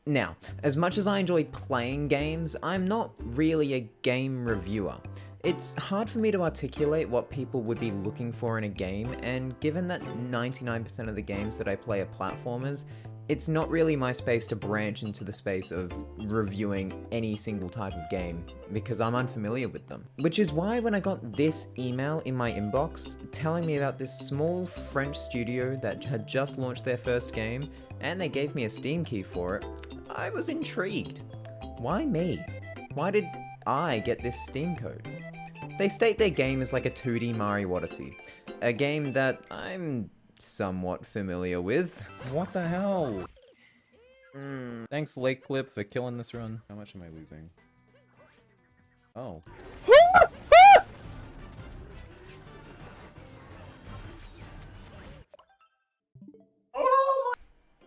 Now, as much as I enjoy playing games, I'm not really a game reviewer. It's hard for me to articulate what people would be looking for in a game, and given that 99% of the games that I play are platformers, it's not really my space to branch into the space of reviewing any single type of game, because I'm unfamiliar with them. Which is why when I got this email in my inbox telling me about this small French studio that had just launched their first game, and they gave me a Steam key for it, I was intrigued. Why me? Why did I get this Steam code? They state their game is like a 2D Mario Odyssey, a game that I'm somewhat familiar with. What the hell? Thanks, Lake Clip, for killing this run. How much am I losing? Oh.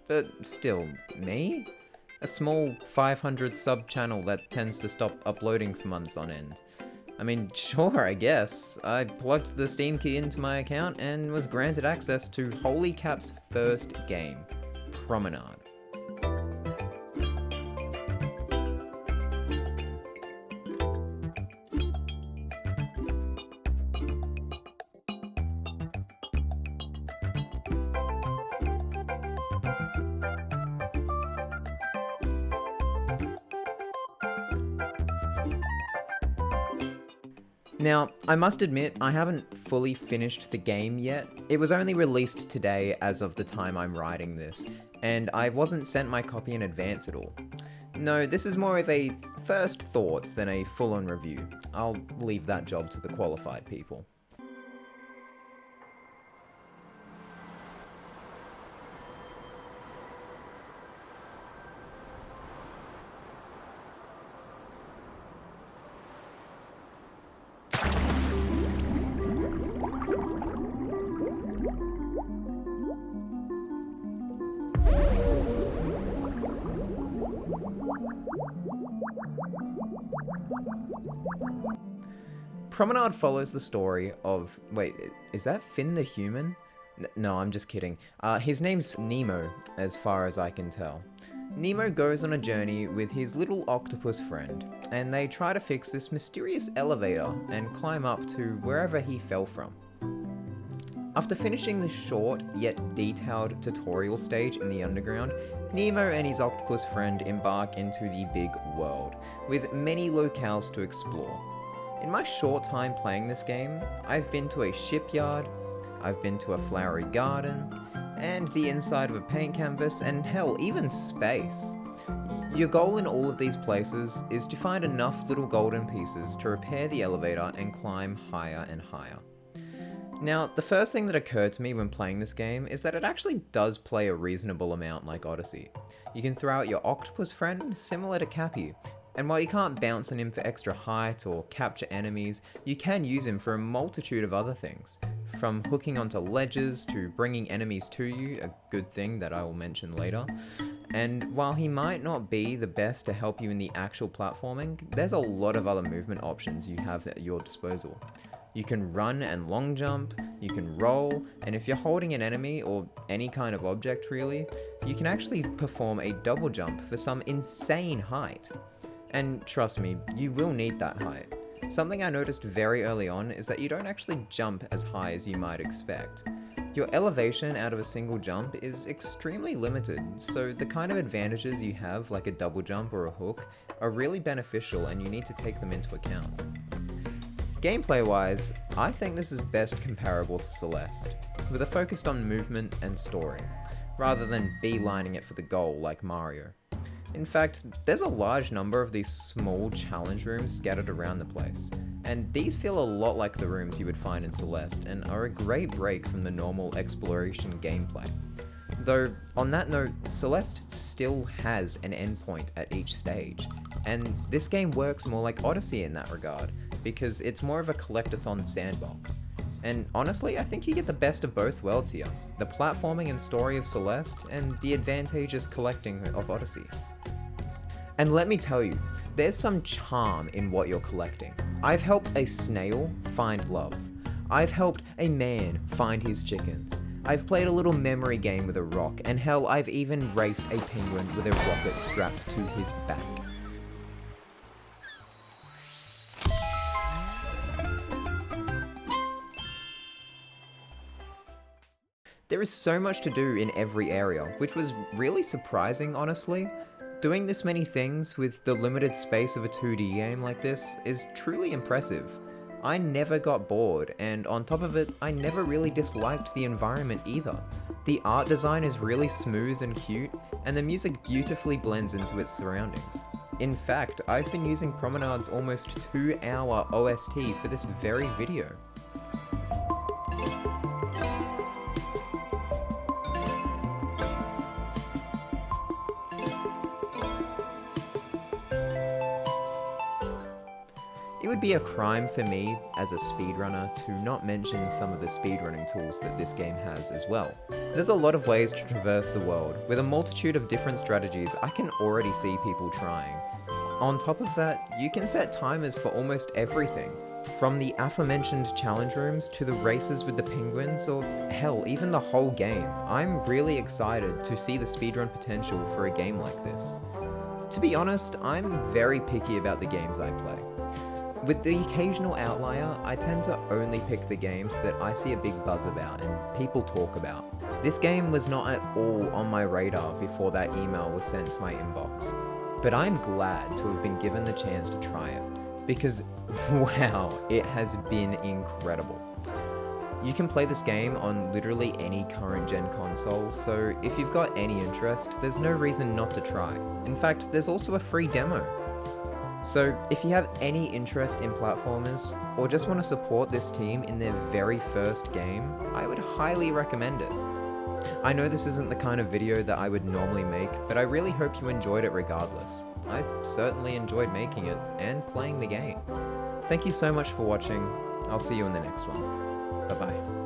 But still, me? A small 500 sub channel that tends to stop uploading for months on end. I mean, sure, I guess. I plugged the Steam key into my account and was granted access to Holy Cap's first game, Promenade. Now, I must admit, I haven't fully finished the game yet. It was only released today as of the time I'm writing this, and I wasn't sent my copy in advance at all. No, this is more of a first thoughts than a full-on review. I'll leave that job to the qualified people. Promenade follows the story of... Wait, is that Finn the human? No, I'm just kidding. His name's Nemo, as far as I can tell. Nemo goes on a journey with his little octopus friend, and they try to fix this mysterious elevator and climb up to wherever he fell from. After finishing the short yet detailed tutorial stage in the underground, Nemo and his octopus friend embark into the big world, with many locales to explore. In my short time playing this game, I've been to a shipyard, I've been to a flowery garden, and the inside of a paint canvas, and hell, even space. Your goal in all of these places is to find enough little golden pieces to repair the elevator and climb higher and higher. Now, the first thing that occurred to me when playing this game is that it actually does play a reasonable amount like Odyssey. You can throw out your octopus friend, similar to Cappy, and while you can't bounce on him for extra height or capture enemies, you can use him for a multitude of other things. From hooking onto ledges to bringing enemies to you, a good thing that I will mention later. And while he might not be the best to help you in the actual platforming, there's a lot of other movement options you have at your disposal. You can run and long jump, you can roll, and if you're holding an enemy or any kind of object really, you can actually perform a double jump for some insane height. And trust me, you will need that height. Something I noticed very early on is that you don't actually jump as high as you might expect. Your elevation out of a single jump is extremely limited, so the kind of advantages you have, like a double jump or a hook, are really beneficial and you need to take them into account. Gameplay wise, I think this is best comparable to Celeste, with a focus on movement and story, rather than beelining it for the goal like Mario. In fact, there's a large number of these small challenge rooms scattered around the place, and these feel a lot like the rooms you would find in Celeste and are a great break from the normal exploration gameplay. Though, on that note, Celeste still has an endpoint at each stage, and this game works more like Odyssey in that regard, because it's more of a collectathon sandbox. And honestly, I think you get the best of both worlds here, the platforming and story of Celeste, and the advantageous collecting of Odyssey. And let me tell you, there's some charm in what you're collecting. I've helped a snail find love. I've helped a man find his chickens. I've played a little memory game with a rock, and hell, I've even raced a penguin with a rocket strapped to his back. There is so much to do in every area, which was really surprising, honestly. Doing this many things with the limited space of a 2D game like this is truly impressive. I never got bored, and on top of it, I never really disliked the environment either. The art design is really smooth and cute, and the music beautifully blends into its surroundings. In fact, I've been using Promenade's almost 2-hour OST for this very video. It would be a crime for me, as a speedrunner, to not mention some of the speedrunning tools that this game has as well. There's a lot of ways to traverse the world. With a multitude of different strategies, I can already see people trying. On top of that, you can set timers for almost everything. From the aforementioned challenge rooms to the races with the penguins, or hell, even the whole game. I'm really excited to see the speedrun potential for a game like this. To be honest, I'm very picky about the games I play. With the occasional outlier, I tend to only pick the games that I see a big buzz about and people talk about. This game was not at all on my radar before that email was sent to my inbox. But I'm glad to have been given the chance to try it, because wow, it has been incredible. You can play this game on literally any current gen console, so if you've got any interest, there's no reason not to try. In fact, there's also a free demo. So, if you have any interest in platformers, or just want to support this team in their very first game, I would highly recommend it. I know this isn't the kind of video that I would normally make, but I really hope you enjoyed it regardless. I certainly enjoyed making it, and playing the game. Thank you so much for watching. I'll see you in the next one. Bye bye.